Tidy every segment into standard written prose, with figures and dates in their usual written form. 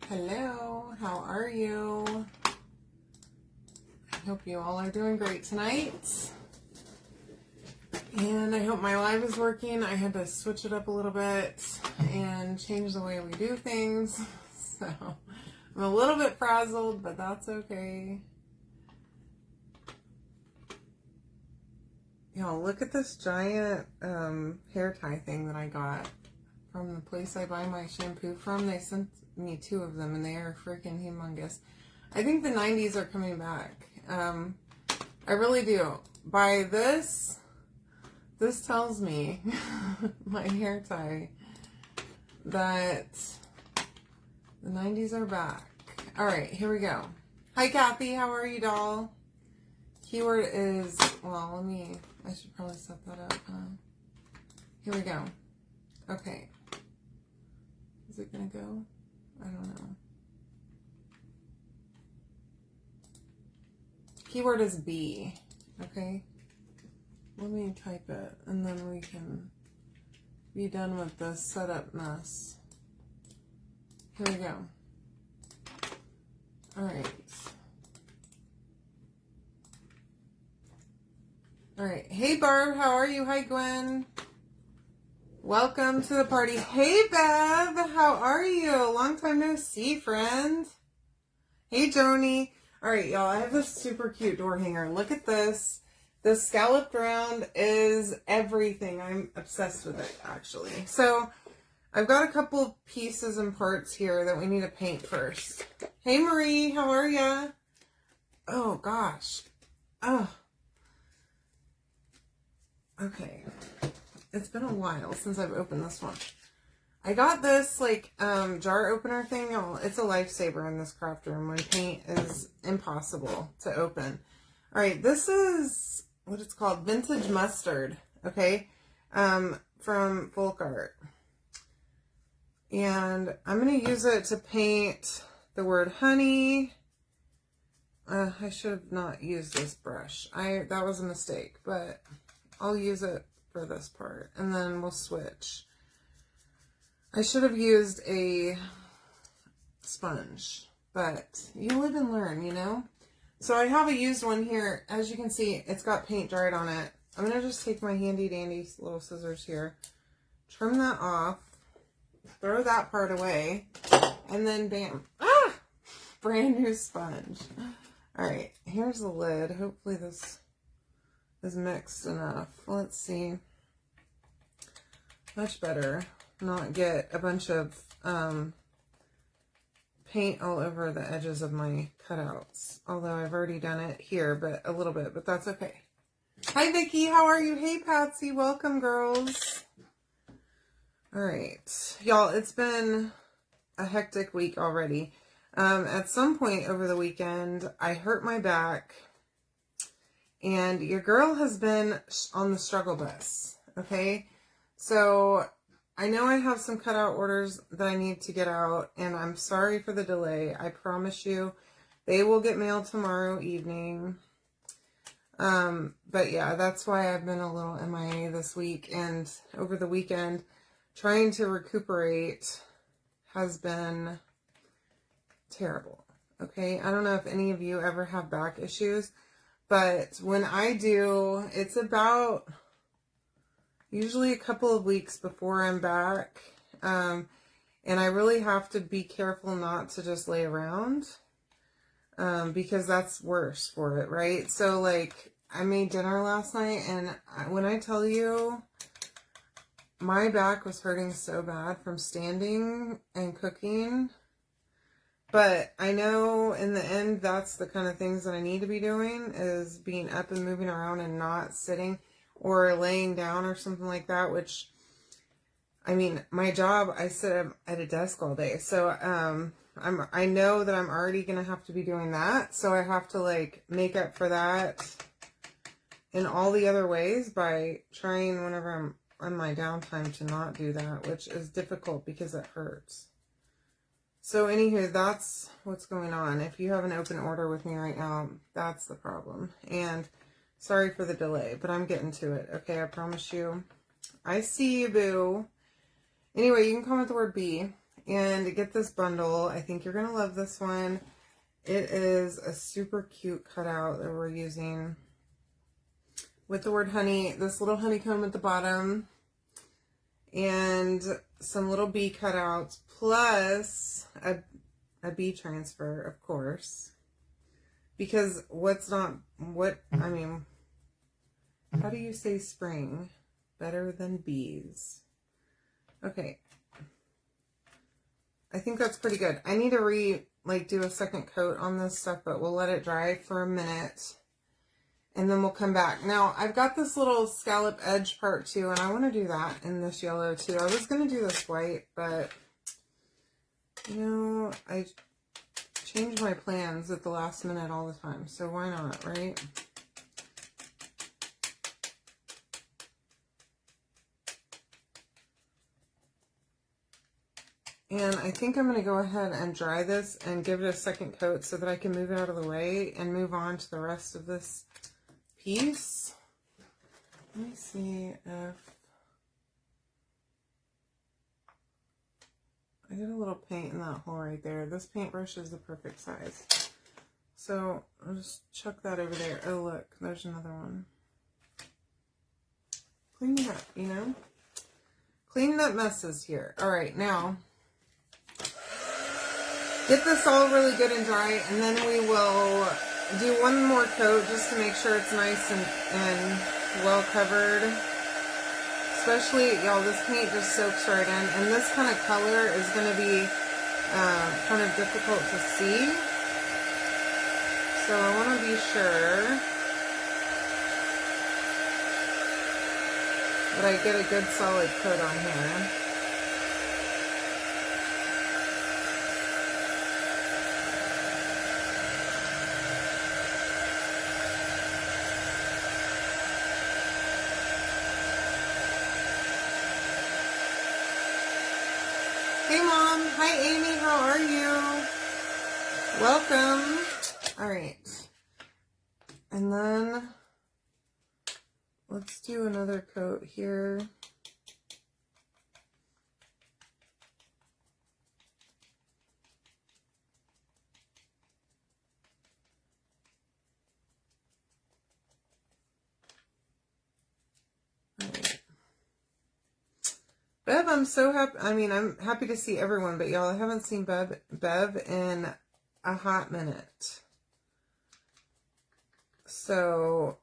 Hello, how are you? I hope you all are doing great tonight. And I hope my live is working. I had to switch it up a little bit and change the way we do things. So I'm a little bit frazzled, but that's okay. Look at this giant hair tie thing that I got from the place I buy my shampoo from. They sent me 2 of them and they are freaking humongous. I think the 90s are coming back. I really do. By this tells me, my hair tie, that the 90s are back. All right, here we go. Hi, Kathy. How are you, doll? Keyword is, well, I should probably set that up. Here we go. Okay. Is it going to go? I don't know. Keyword is B. Okay. Let me type it and then we can be done with this setup mess. Here we go. All right. All right. Hey, Barb. How are you? Hi, Gwen. Welcome to the party. Hey, Bev. How are you? Long time no see, friend. Hey, Joni. All right, y'all. I have this super cute door hanger. Look at this. The scalloped round is everything. I'm obsessed with it, actually. So I've got a couple of pieces and parts here that we need to paint first. Hey, Marie. How are ya? Oh, gosh. Oh. Okay. It's been a while since I've opened this one. I got this jar opener thing. Oh, it's a lifesaver in this craft room when paint is impossible to open. All right, this is what it's called, Vintage Mustard, okay, from Folk Art. And I'm going to use it to paint the word honey. I should have not used this brush. That was a mistake, but I'll use it for this part, and then we'll switch. I should have used a sponge, but you live and learn, you know? So I have a used one here. As you can see, it's got paint dried on it. I'm going to just take my handy dandy little scissors here, trim that off, throw that part away, and then bam. Ah! Brand new sponge. All right, here's the lid. Hopefully this is mixed enough. Let's see. Much better. Not get a bunch of paint all over the edges of my cutouts. Although I've already done it here, but a little bit, but that's okay. Hi, Vicki. How are you? Hey, Patsy. Welcome, girls. All right. Y'all, it's been a hectic week already. At some point over the weekend, I hurt my back. And your girl has been on the struggle bus, okay? So I know I have some cutout orders that I need to get out, and I'm sorry for the delay. I promise you they will get mailed tomorrow evening. But yeah, that's why I've been a little MIA this week, and over the weekend trying to recuperate has been terrible, okay? I don't know if any of you ever have back issues, but when I do, it's about usually a couple of weeks before I'm back. And I really have to be careful not to just lay around, because that's worse for it, right? So I made dinner last night, and when I tell you my back was hurting so bad from standing and cooking. But I know in the end, that's the kind of things that I need to be doing, is being up and moving around and not sitting or laying down or something like that, which, I mean, my job, I sit at a desk all day. So I know that I'm already going to have to be doing that. So I have to make up for that in all the other ways by trying whenever I'm on my downtime to not do that, which is difficult because it hurts. So anywho, that's what's going on. If you have an open order with me right now, that's the problem. And sorry for the delay, but I'm getting to it. Okay, I promise you. I see you, boo. Anyway, you can comment the word B. and get this bundle. I think you're going to love this one. It is a super cute cutout that we're using with the word honey, this little honeycomb at the bottom, and some little bee cutouts, plus a bee transfer, of course. Because I mean, how do you say spring better than bees? Okay. I think that's pretty good. I need to do a second coat on this stuff, but we'll let it dry for a minute and then we'll come back. Now, I've got this little scallop edge part too, and I want to do that in this yellow too. I was going to do this white, but you know, I change my plans at the last minute all the time, so why not, right? And I think I'm going to go ahead and dry this and give it a second coat so that I can move it out of the way and move on to the rest of this piece. Let me see if I get a little paint in that hole right there. This paintbrush is the perfect size. So I'll just chuck that over there. Oh, look, there's another one. Clean it up, you know? Cleaning up messes here. All right, now get this all really good and dry, and then we will do one more coat just to make sure it's nice and well covered. Especially, y'all, this paint just soaks right in, and this kind of color is going to be kind of difficult to see. So I want to be sure that I get a good solid coat on here. Hey Mom, hi Amy, how are you? Welcome. All right, and then let's do another coat here. All right. Bev, I'm so happy. I mean, I'm happy to see everyone, but y'all, I haven't seen Bev in a hot minute. So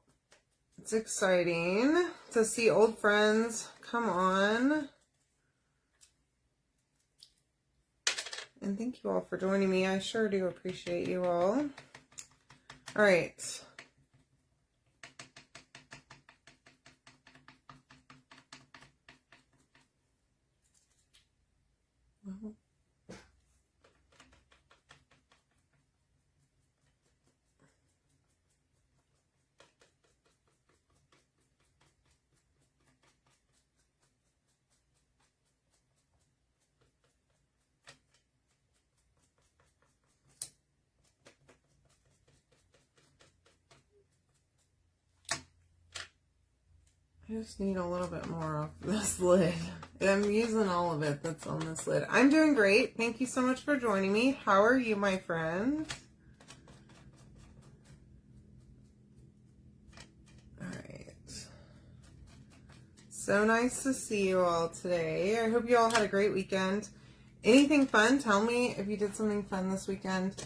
it's exciting to see old friends come on. And thank you all for joining me. I sure do appreciate you all. All right. I just need a little bit more off this lid. I'm using all of it that's on this lid. I'm doing great. Thank you so much for joining me. How are you, my friend? All right. So nice to see you all today. I hope you all had a great weekend. Anything fun? Tell me if you did something fun this weekend.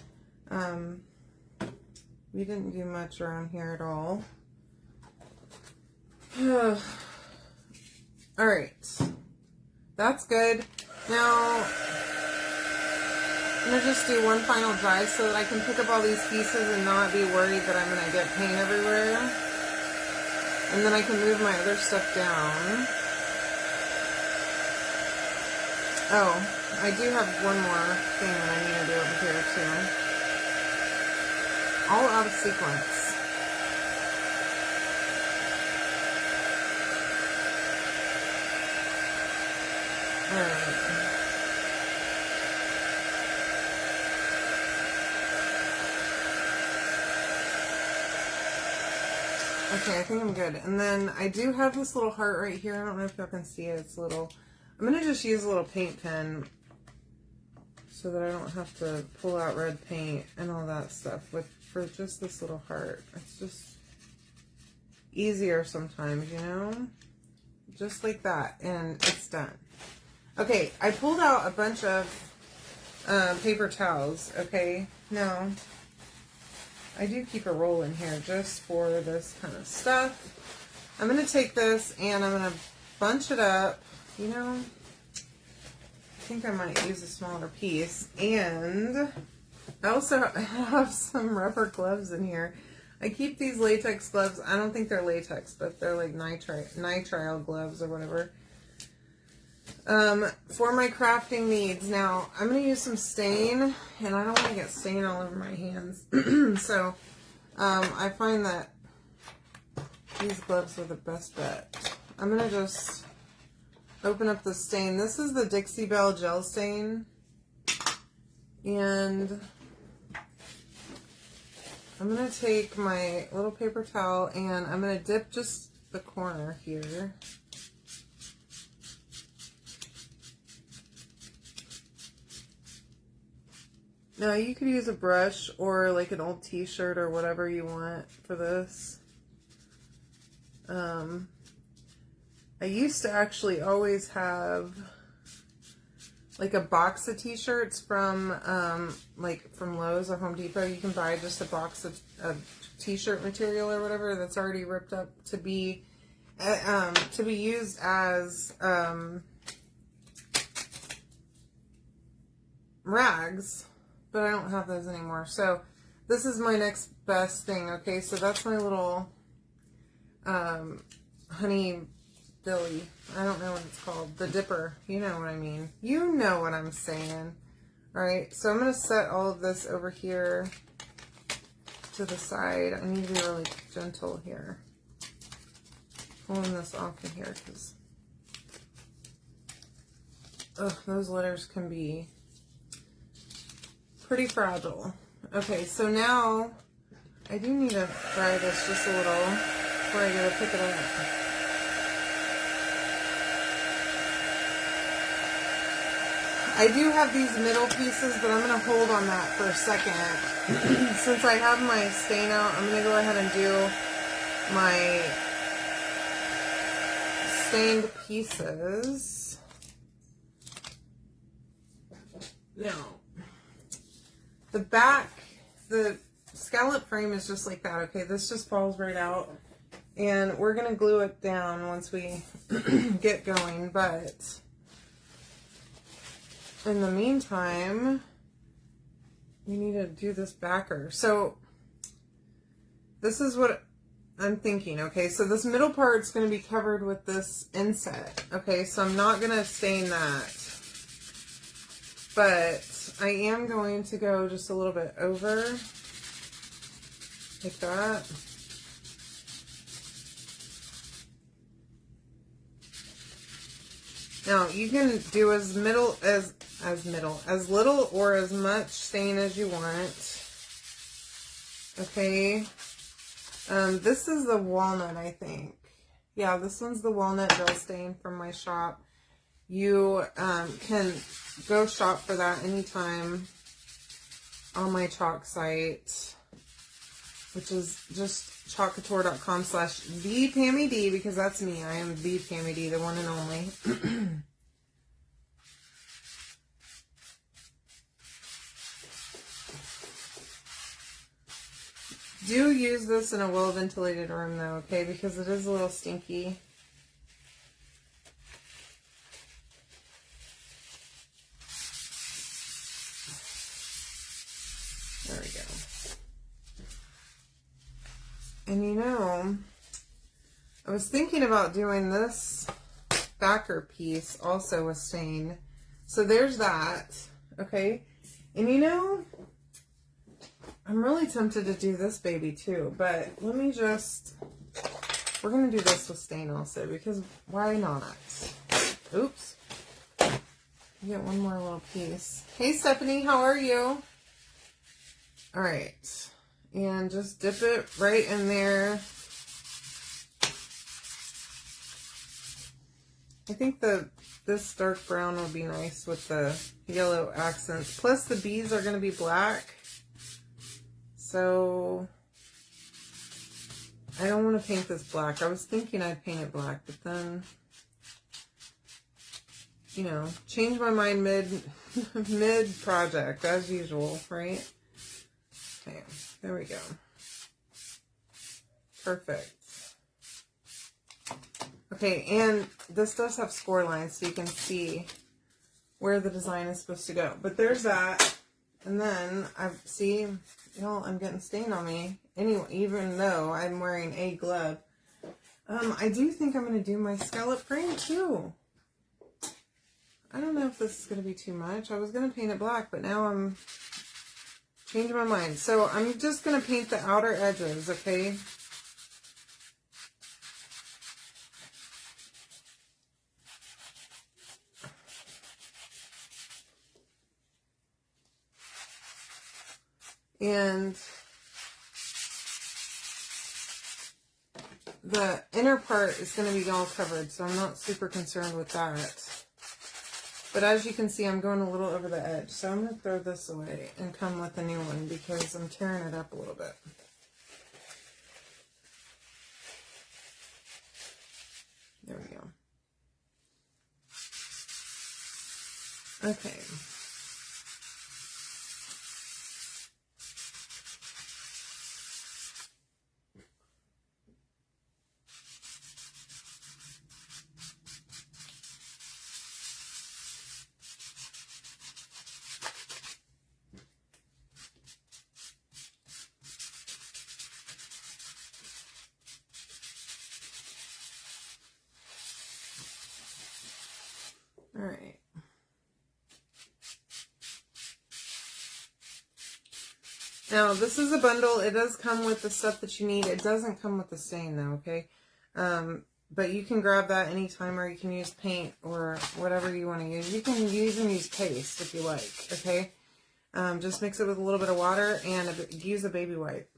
We didn't do much around here at all. All right, that's good. Now I'm gonna just do one final dry so that I can pick up all these pieces and not be worried that I'm gonna get paint everywhere, and then I can move my other stuff down. Oh, I do have one more thing that I need to do over here too. All out of sequence. Alright. Okay, I think I'm good. And then I do have this little heart right here. I don't know if y'all can see it. It's little. I'm going to just use a little paint pen so that I don't have to pull out red paint and all that stuff for just this little heart. It's just easier sometimes, you know? Just like that, and it's done. Okay, I pulled out a bunch of paper towels, okay? Now, I do keep a roll in here just for this kind of stuff. I'm going to take this and I'm going to bunch it up. You know, I think I might use a smaller piece. And I also have some rubber gloves in here. I keep these latex gloves. I don't think they're latex, but they're like nitrile gloves or whatever. For my crafting needs. Now, I'm going to use some stain, and I don't want to get stain all over my hands. So, I find that these gloves are the best bet. I'm going to just open up the stain. This is the Dixie Belle gel stain. And I'm going to take my little paper towel and I'm going to dip just the corner here. Now you could use a brush or like an old t-shirt or whatever you want for this. I used to actually always have like a box of t-shirts from like from Lowe's or Home Depot. You can buy just a box of t-shirt material or whatever that's already ripped up to be used as rags, but I don't have those anymore. So this is my next best thing. Okay, so that's my little honey billy. I don't know what it's called. The dipper. You know what I mean. You know what I'm saying. Alright, so I'm going to set all of this over here to the side. I need to be really gentle here. Pulling this off of here because those letters can be pretty fragile. Okay, so now I do need to dry this just a little before I go to pick it up. I do have these middle pieces, but I'm going to hold on that for a second. Since I have my stain out, I'm going to go ahead and do my stained pieces. Now, the back, the scallop frame is just like that, okay? This just falls right out. And we're going to glue it down once we get going, but in the meantime, we need to do this backer. So this is what I'm thinking, okay? So this middle part's going to be covered with this inset, okay? So I'm not going to stain that, but I am going to go just a little bit over, like that. Now you can do as little or as much stain as you want. Okay. This is the walnut, I think. Yeah, this one's the walnut gel stain from my shop. You can go shop for that anytime on my chalk site, which is just chalkcouture.com/ThePammy D, because that's me. I am the Pammy D, the one and only. Do use this in a well-ventilated room, though, okay? Because it is a little stinky. There we go. And you know, I was thinking about doing this backer piece also with stain. So there's that, okay? And you know, I'm really tempted to do this baby too, but let me just, we're going to do this with stain also, because why not? Oops. You get one more little piece. Hey Stephanie, how are you? All right. And just dip it right in there. I think this dark brown will be nice with the yellow accents. Plus the bees are going to be black. So I don't want to paint this black. I was thinking I'd paint it black, but then, you know, change my mind mid project as usual, right? Okay, there we go. Perfect. Okay, and this does have score lines, so you can see where the design is supposed to go. But there's that. And then, I'm getting stain on me. Anyway, even though I'm wearing a glove. I do think I'm going to do my scallop frame, too. I don't know if this is going to be too much. I was going to paint it black, but now I'm changing my mind. So, I'm just going to paint the outer edges, okay? And the inner part is going to be all covered, so I'm not super concerned with that. But as you can see, I'm going a little over the edge, so I'm going to throw this away and come with a new one because I'm tearing it up a little bit. There we go. Okay. All right. Now, this is a bundle. It does come with the stuff that you need. It doesn't come with the stain, though, okay? But you can grab that anytime, or you can use paint or whatever you want to use. You can even use paste if you like, okay? Just mix it with a little bit of water and use a baby wipe.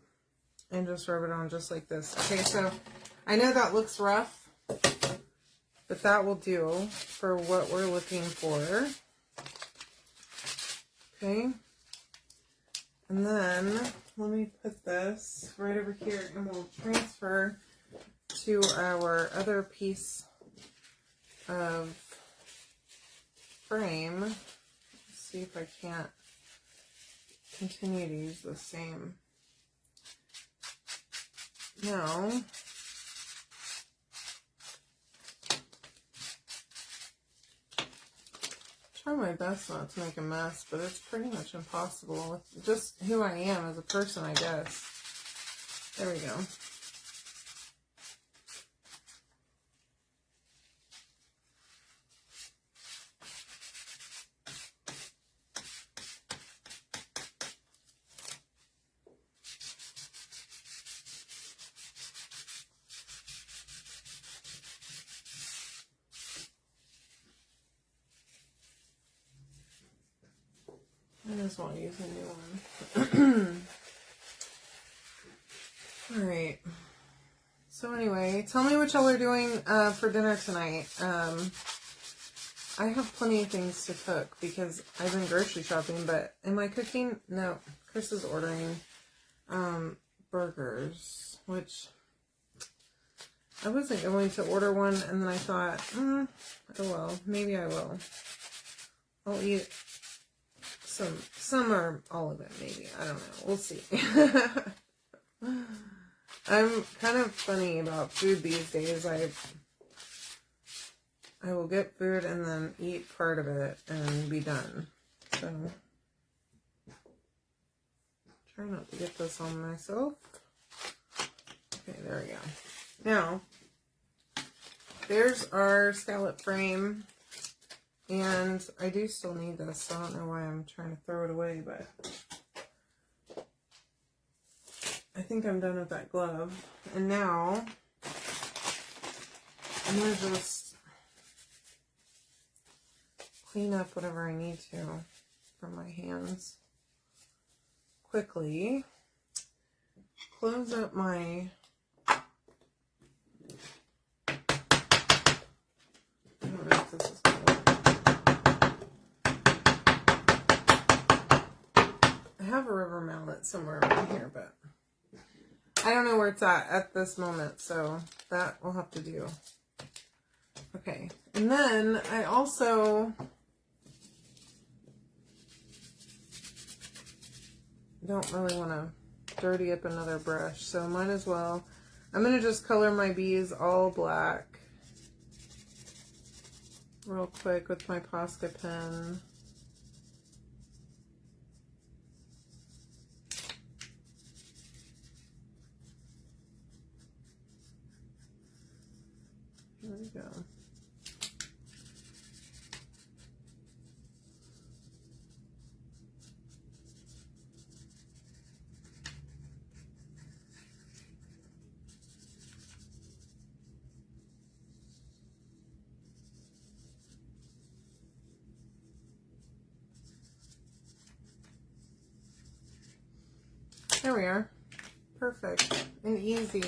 And just rub it on just like this. Okay, so I know that looks rough, but that will do for what we're looking for. Okay. And then, let me put this right over here and we'll transfer to our other piece of frame. Let's see if I can't continue to use the same. No. Try my best not to make a mess, but it's pretty much impossible with just who I am as a person, I guess. There we go. I just want to use a new one. Alright. So anyway, tell me what y'all are doing for dinner tonight. I have plenty of things to cook because I've been grocery shopping, but am I cooking? No. Chris is ordering burgers, which I wasn't going to order one, and then I thought, oh well, maybe I will. I'll eat some or all of it, maybe. I don't know. We'll see. I'm kind of funny about food these days. I will get food and then eat part of it and be done. So, try not to get this on myself. Okay, there we go. Now, there's our scallop frame. And I do still need this, so I don't know why I'm trying to throw it away, but I think I'm done with that glove. And now, I'm going to just clean up whatever I need to from my hands quickly. Close up my, I don't it somewhere around here, but I don't know where it's at this moment, so that we'll have to do. Okay, and then I also don't really want to dirty up another brush, so might as well. I'm going to just color my bees all black real quick with my Posca pen. There we go. There we are. Perfect and easy.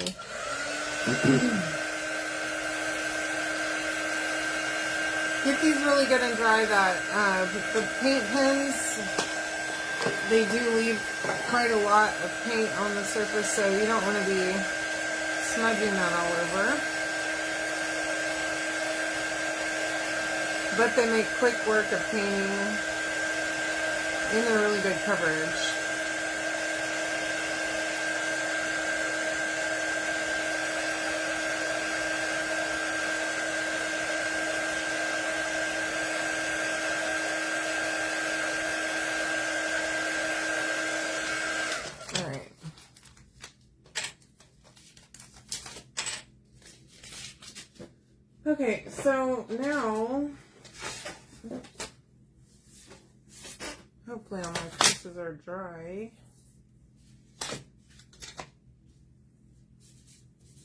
Get these really good and dry. That the paint pens, they do leave quite a lot of paint on the surface, so you don't want to be smudging that all over. But they make quick work of painting, and they're really good coverage. Okay, so now, hopefully all my pieces are dry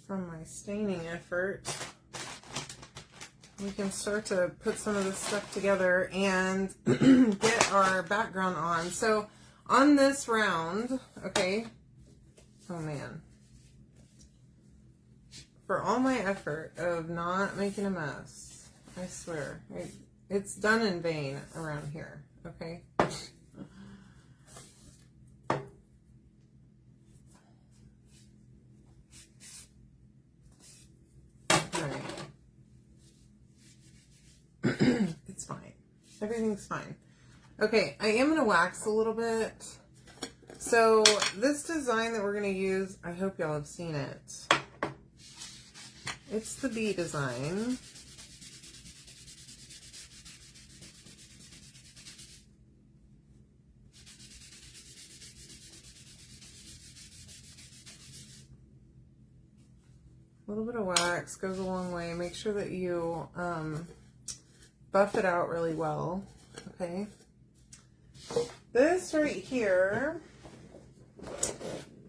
from my staining effort. We can start to put some of this stuff together and get our background on. So on this round, okay, oh man. For all my effort of not making a mess, I swear, it's done in vain around here, okay? Alright. It's fine. Everything's fine. Okay, I am going to wax a little bit. So this design that we're going to use, I hope y'all have seen it. It's the bee design. A little bit of wax goes a long way. Make sure that you buff it out really well. Okay. This right here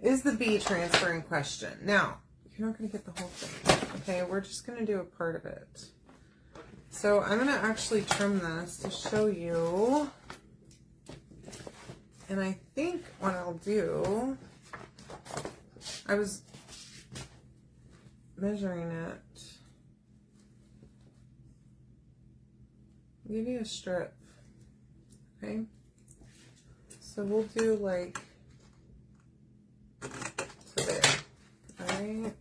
is the bee transfer in question. Now, you're not going to get the whole thing. Okay, we're just going to do a part of it. So I'm going to actually trim this to show you. And I think what I'll do, I was measuring it. I'll give you a strip. Okay. So we'll do like, so there. Alright.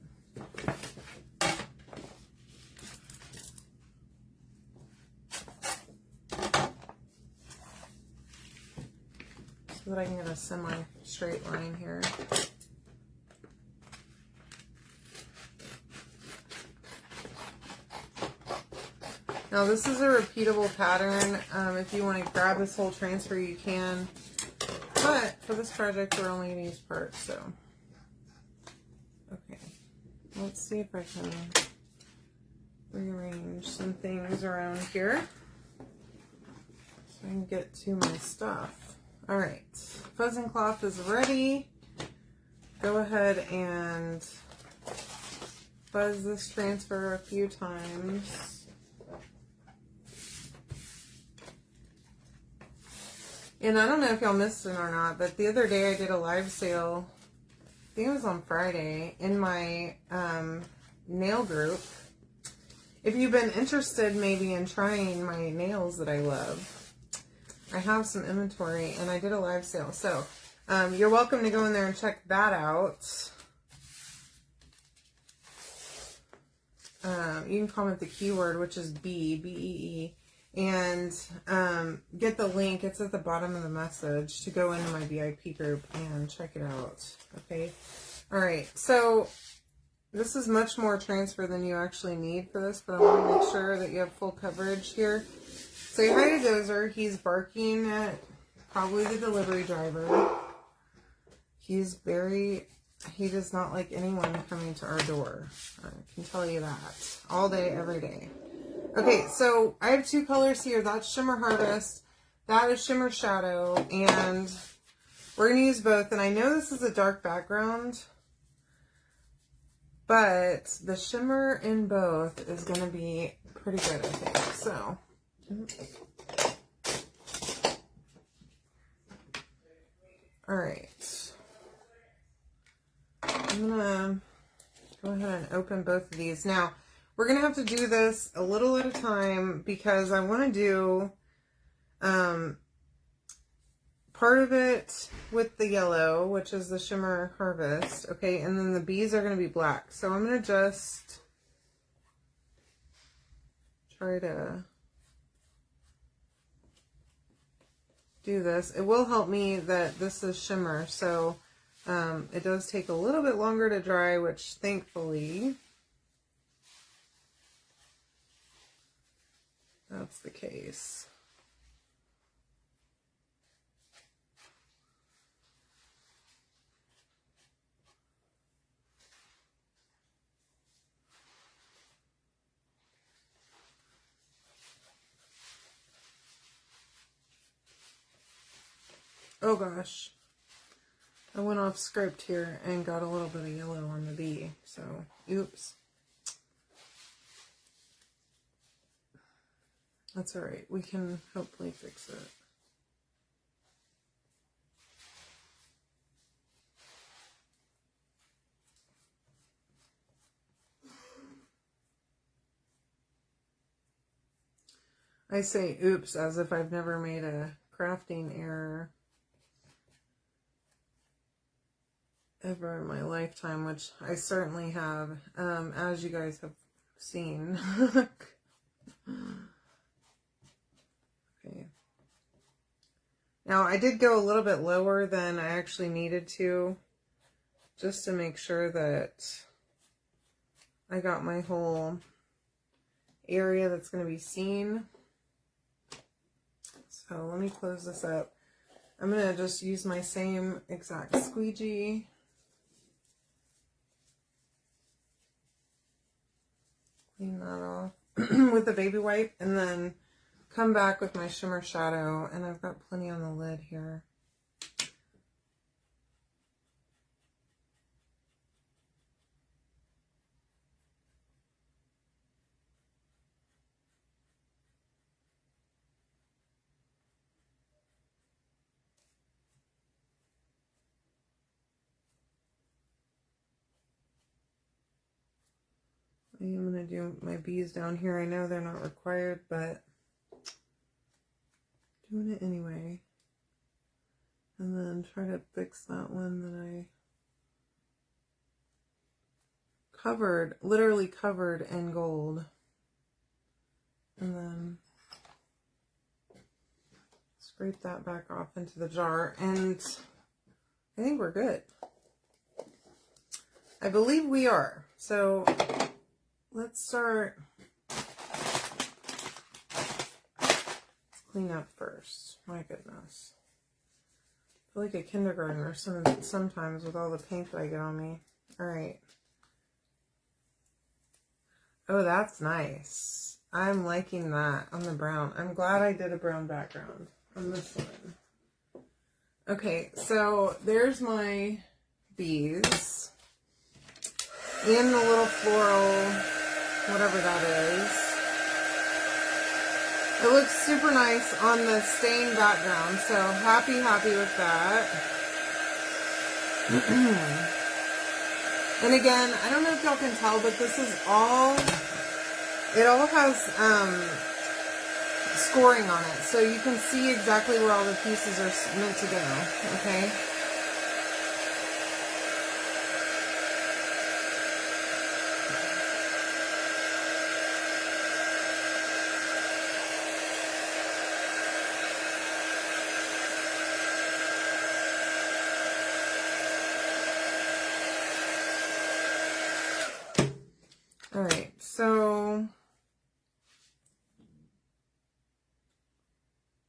So that I can get a semi-straight line here. Now this is a repeatable pattern. If you want to grab this whole transfer, you can. But for this project, we're only going to use parts, so. Okay. Let's see if I can rearrange some things around here so I can get to my stuff. All right, fuzzing cloth is ready. Go ahead and fuzz this transfer a few times. And I don't know if y'all missed it or not, but the other day I did a live sale, I think it was on Friday, in my nail group. If you've been interested maybe in trying my nails that I love, I have some inventory and I did a live sale. So You're welcome to go in there and check that out. You can comment the keyword, which is B-E-E, and get the link. It's at the bottom of the message to go into my VIP group and check it out. Okay. All right. So this is much more transfer than you actually need for this, but I want to make sure that you have full coverage here. Say hi to Dozer. He's barking at probably the delivery driver. He does not like anyone coming to our door. I can tell you that. All day, every day. Okay, so I have two colors here. That's Shimmer Harvest. That is Shimmer Shadow. And we're going to use both. And I know this is a dark background, but the shimmer in both is going to be pretty good, I think. So, all right. I'm going to go ahead and open both of these. Now, we're going to have to do this a little at a time because I want to do part of it with the yellow, which is the Shimmer Harvest, okay? And then the bees are going to be black. So I'm going to just try to do this. It will help me that this is shimmer, so it does take a little bit longer to dry, which thankfully that's the case. Oh gosh. I went off script here and got a little bit of yellow on the bee, so oops. That's alright. We can hopefully fix it. I say oops as if I've never made a crafting error ever in my lifetime, which I certainly have, as you guys have seen. Okay. Now, I did go a little bit lower than I actually needed to, just to make sure that I got my whole area that's going to be seen. So let me close this up. I'm going to just use my same exact squeegee. Clean that off with the baby wipe, and then come back with my Shimmer Shadow, and I've got plenty on the lid here. I'm going to do my bees down here. I know they're not required, but doing it anyway. And then try to fix that one that I covered, literally covered in gold. And then scrape that back off into the jar. And I think we're good. I believe we are. So let's start. Let's clean up first. My goodness. I feel like a kindergartner sometimes with all the paint that I get on me. Alright. Oh, that's nice. I'm liking that on the brown. I'm glad I did a brown background on this one. Okay, so there's my bees. In the little floral, whatever that is. It looks super nice on the stained background, so happy with that. And again, I don't know if y'all can tell, but this is all, it all has scoring on it, so you can see exactly where all the pieces are meant to go, okay?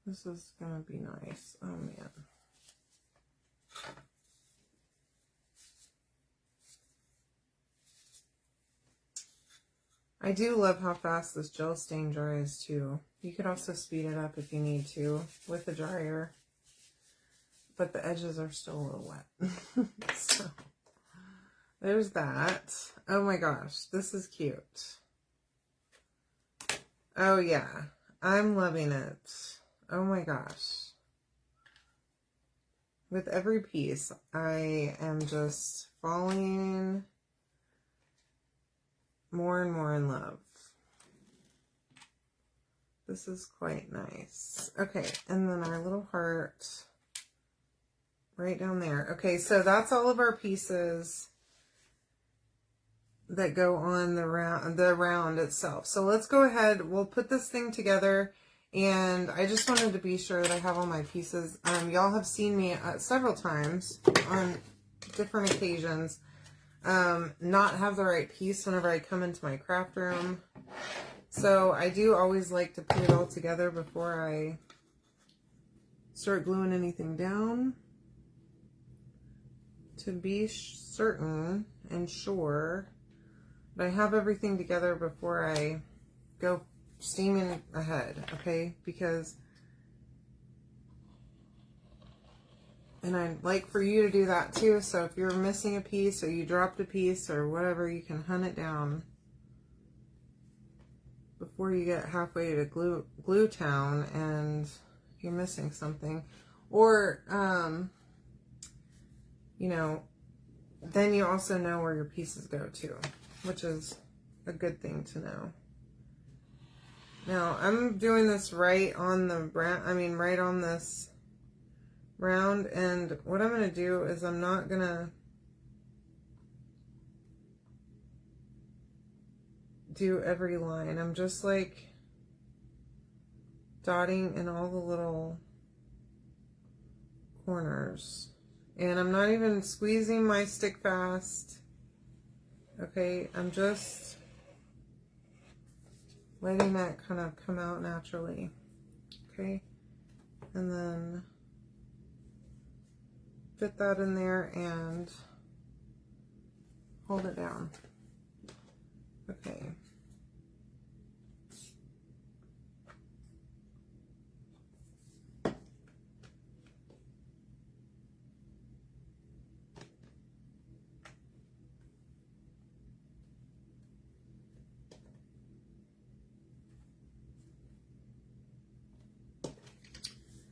This is gonna be nice. Oh man. I do love how fast this gel stain dries too. You could also speed it up if you need to with a dryer. But the edges are still a little wet. So there's that. Oh my gosh, this is cute. Oh yeah, I'm loving it. Oh my gosh. With every piece, I am just falling more and more in love. This is quite nice. Okay, and then our little heart right down there. Okay, so that's all of our pieces that go on the round itself. So let's go ahead. We'll put this thing together, and I just wanted to be sure that I have all my pieces. Y'all have seen me several times on different occasions not have the right piece whenever I come into my craft room. So I do always like to put it all together before I start gluing anything down, to be certain and sure that I have everything together before I go steaming ahead, okay? Because, and I'd like for you to do that too, so if you're missing a piece or you dropped a piece or whatever, you can hunt it down before you get halfway to glue town and you're missing something. Or, you know, then you also know where your pieces go to, which is a good thing to know. Now, I'm doing this right on the right on this round, and what I'm going to do is I'm not going to do every line. I'm just like dotting in all the little corners, and I'm not even squeezing my stick fast. Okay, I'm just letting that kind of come out naturally. Okay, and then fit that in there and hold it down. Okay.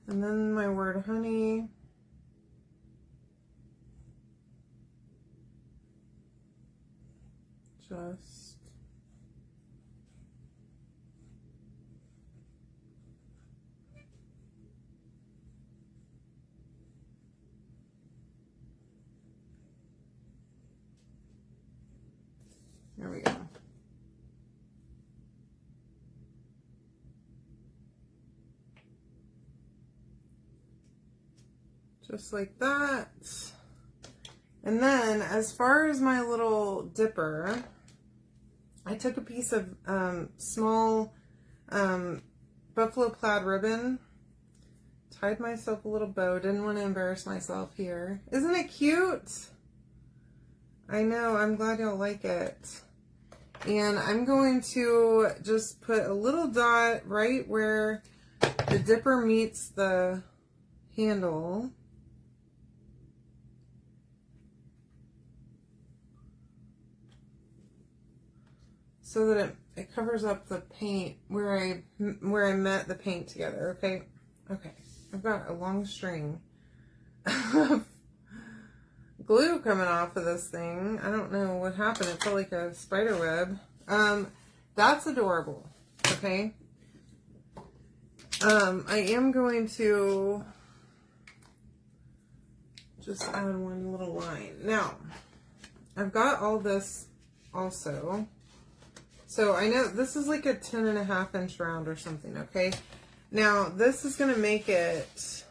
And then my word honey. Just there we go. Just like that. And then as far as my little dipper, I took a piece of small buffalo plaid ribbon, tied myself a little bow, didn't want to embarrass myself here. Isn't it cute? I know, I'm glad y'all like it. And I'm going to just put a little dot right where the dipper meets the handle. So that it covers up the paint where I met the paint together, okay? Okay, I've got a long string of glue coming off of this thing. I don't know what happened. It felt like a spider web. That's adorable, okay? I am going to just add one little line. Now, I've got all this also. So I know this is like a 10.5 inch round or something, okay? Now this is going to make it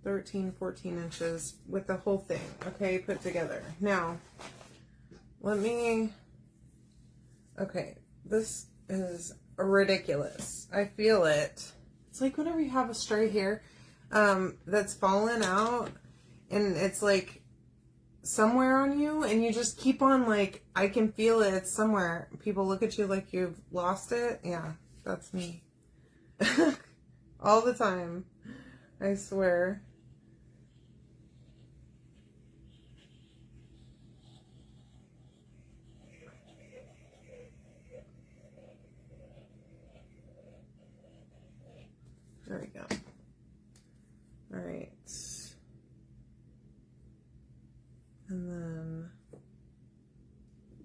13, 14 inches with the whole thing, okay, put together. Now, let me, okay, This is ridiculous. I feel it. It's like whenever you have a stray hair that's fallen out and it's like somewhere on you and you just keep on like, I can feel it, it's somewhere. People look at you like you've lost it. Yeah, that's me. All the time. I swear. There we go. All right. And then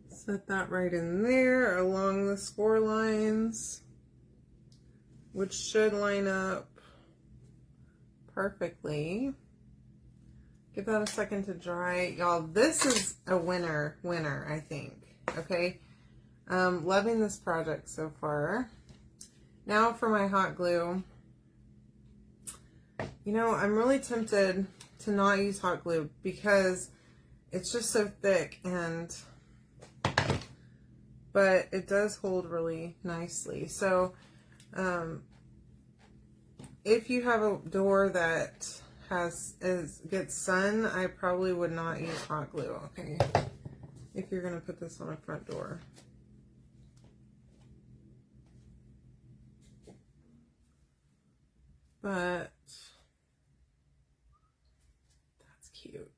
set that right in there along the score lines, which should line up perfectly. Give that a second to dry. Y'all, this is a winner, I think. Okay. Loving this project so far. Now for my hot glue. You know, I'm really tempted to not use hot glue because it's just so thick but it does hold really nicely. So, if you have a door that gets sun, I probably would not use hot glue, okay? If you're gonna put this on a front door. But that's cute.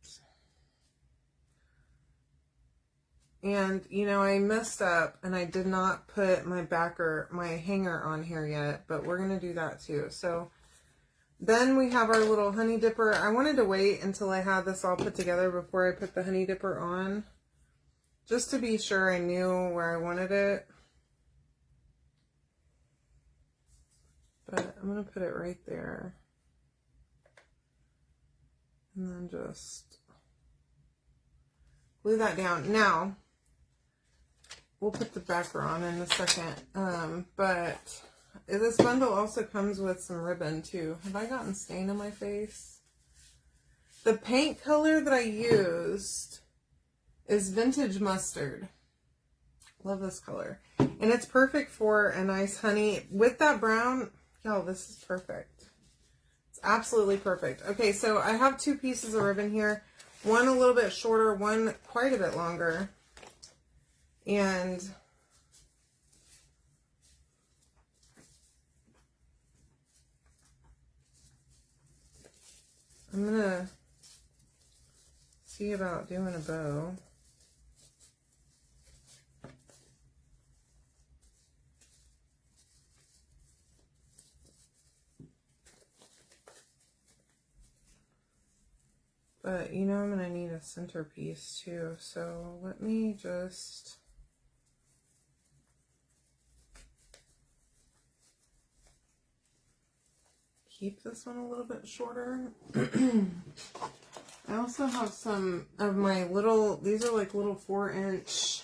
And, you know, I messed up and I did not put my hanger on here yet, but we're going to do that too. So then we have our little honey dipper. I wanted to wait until I had this all put together before I put the honey dipper on, just to be sure I knew where I wanted it. But I'm going to put it right there. And then just glue that down. Now, we'll put the backer on in a second. But this bundle also comes with some ribbon too. Have I gotten stain on my face? The paint color that I used is Vintage Mustard. Love this color. And it's perfect for a nice honey. With that brown, y'all, this is perfect. It's absolutely perfect. Okay, so I have two pieces of ribbon here. One a little bit shorter, one quite a bit longer. And I'm gonna see about doing a bow. But you know I'm gonna need a centerpiece too, so let me just keep this one a little bit shorter. I also have some of my little, these are like little 4-inch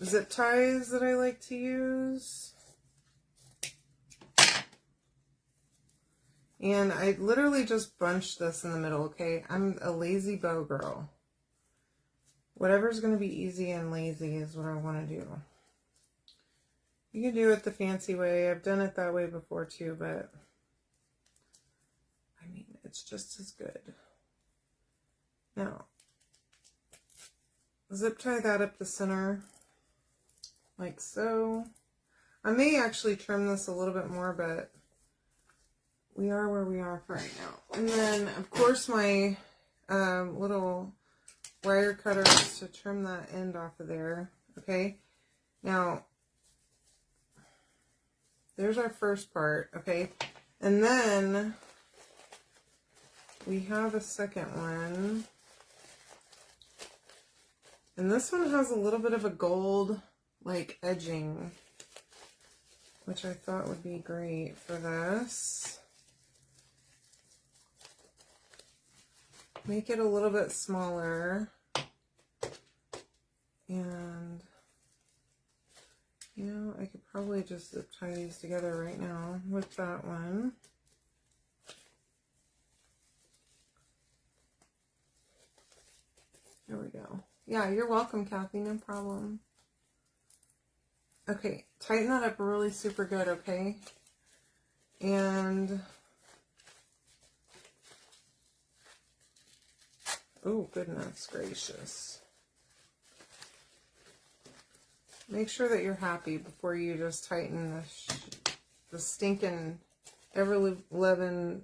zip ties that I like to use. And I literally just bunched this in the middle, okay? I'm a lazy bow girl. Whatever's going to be easy and lazy is what I want to do. You can do it the fancy way. I've done it that way before too, but I mean, it's just as good. Now, zip tie that up the center, like so. I may actually trim this a little bit more, but we are where we are for right now. And then, of course, my little wire cutters to trim that end off of there, okay? Now, there's our first part, okay? And then we have a second one. And this one has a little bit of a gold, like, edging, which I thought would be great for this. Make it a little bit smaller. And you know, I could probably just zip tie these together right now with that one. There we go. Yeah, you're welcome, Kathy. No problem. Okay, tighten that up really super good, okay? And, oh goodness gracious. Make sure that you're happy before you just tighten the stinking ever-loving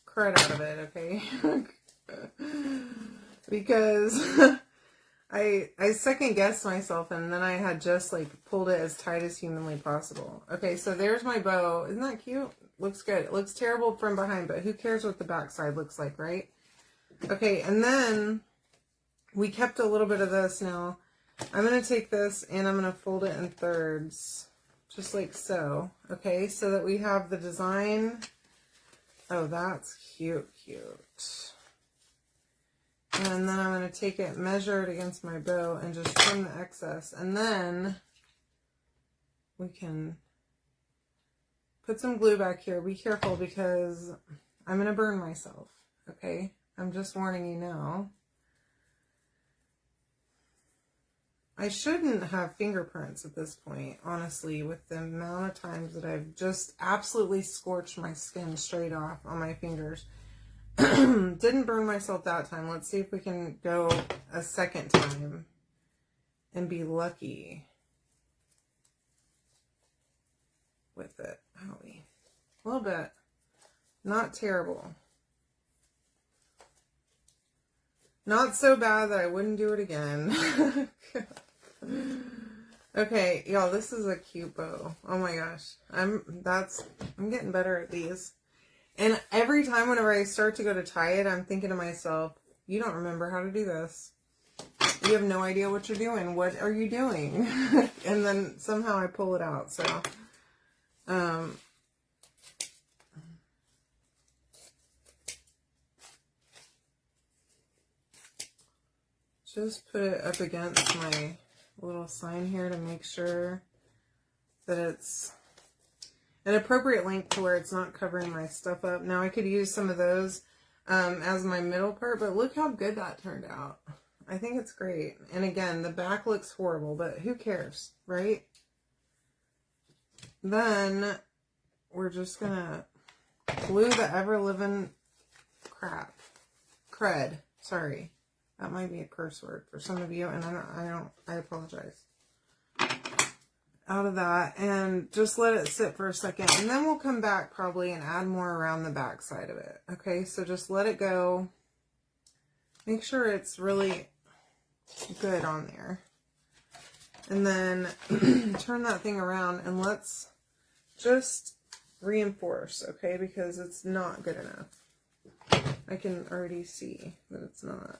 crud out of it, okay? Because I second guessed myself, and then I had just like pulled it as tight as humanly possible. Okay, so there's my bow. Isn't that cute? Looks good. It looks terrible from behind, but who cares what the back side looks like, right? Okay, and then we kept a little bit of this. Now I'm going to take this and I'm going to fold it in thirds, just like so. Okay, so that we have the design. Oh, that's cute. And then I'm going to take it, measure it against my bow, and just trim the excess. And then we can put some glue back here. Be careful because I'm going to burn myself. Okay? I'm just warning you now. I shouldn't have fingerprints at this point, honestly, with the amount of times that I've just absolutely scorched my skin straight off on my fingers. Didn't burn myself that time. Let's see if we can go a second time and be lucky with it. Owie. A little bit. Not terrible. Not so bad that I wouldn't do it again. Okay, y'all, this is a cute bow. Oh my gosh. I'm getting better at these. And every time whenever I start to go to tie it, I'm thinking to myself, you don't remember how to do this. You have no idea what you're doing. What are you doing? And then somehow I pull it out. So, just put it up against my little sign here to make sure that it's an appropriate length to where it's not covering my stuff up. Now I could use some of those as my middle part, but look how good that turned out. I think it's great. And again, the back looks horrible, but who cares, right? Then we're just gonna glue the ever-living crud. Sorry, that might be a curse word for some of you, and I apologize. Out of that, and just let it sit for a second, and then we'll come back probably and add more around the back side of it. Okay, so just let it go. Make sure it's really good on there, and then turn that thing around and let's just reinforce, okay, because it's not good enough. I can already see that it's not.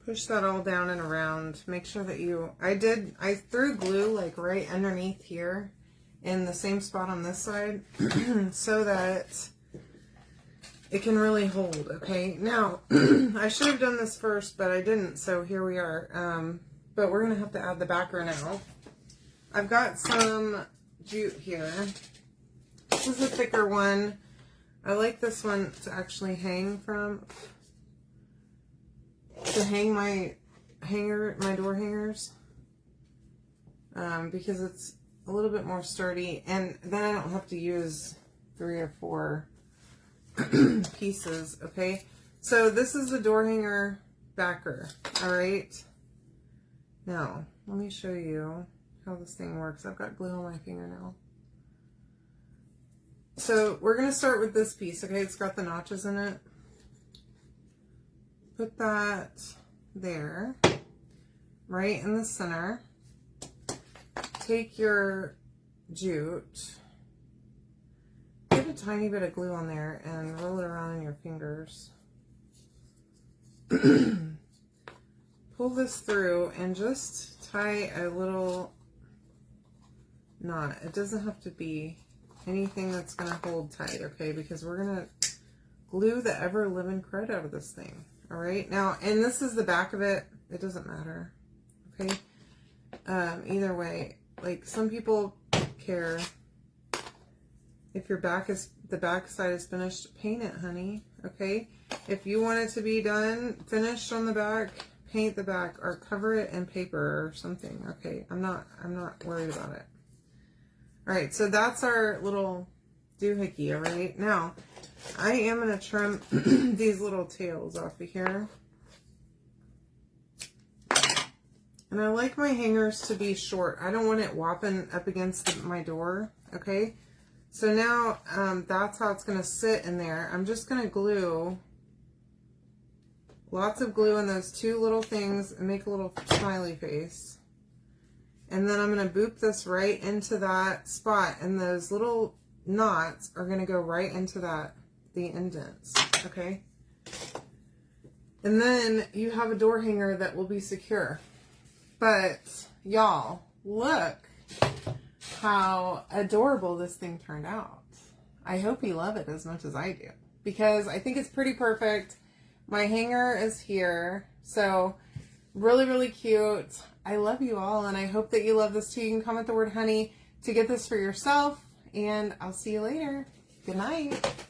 Push that all down and around. Make sure that I threw glue like right underneath here in the same spot on this side so that it can really hold, okay? Now, I should have done this first, but I didn't, so here we are. But we're going to have to add the backer now. I've got some jute here. This is a thicker one. I like this one to actually hang from. To hang my door hangers, because it's a little bit more sturdy, and then I don't have to use 3 or 4 pieces. Okay, so this is the door hanger backer. All right, now let me show you how this thing works. I've got glue on my fingernail. So we're gonna start with this piece. Okay, it's got the notches in it. Put that there, right in the center. Take your jute, get a tiny bit of glue on there and roll it around in your fingers. Pull this through and just tie a little knot. It doesn't have to be anything that's going to hold tight, okay? Because we're going to glue the ever-living crud out of this thing. All right, now, and this is the back of it. It doesn't matter, okay? Either way, like some people care if your the back side is finished, paint it, honey, okay? If you want it to be done, finished on the back, paint the back or cover it in paper or something, okay? I'm not worried about it. All right, so that's our little doohickey, all right? Now, I am going to trim these little tails off of here. And I like my hangers to be short. I don't want it whopping up against my door, okay? So now that's how it's going to sit in there. I'm just going to glue lots of glue in those two little things and make a little smiley face. And then I'm going to boop this right into that spot, and those little knots are going to go right into the indents, okay? And then you have a door hanger that will be secure. But y'all, look how adorable this thing turned out. I hope you love it as much as I do, because I think it's pretty perfect. My hanger is here, so really, really cute. I love you all, and I hope that you love this too. You can comment the word honey to get this for yourself, and I'll see you later. Good night.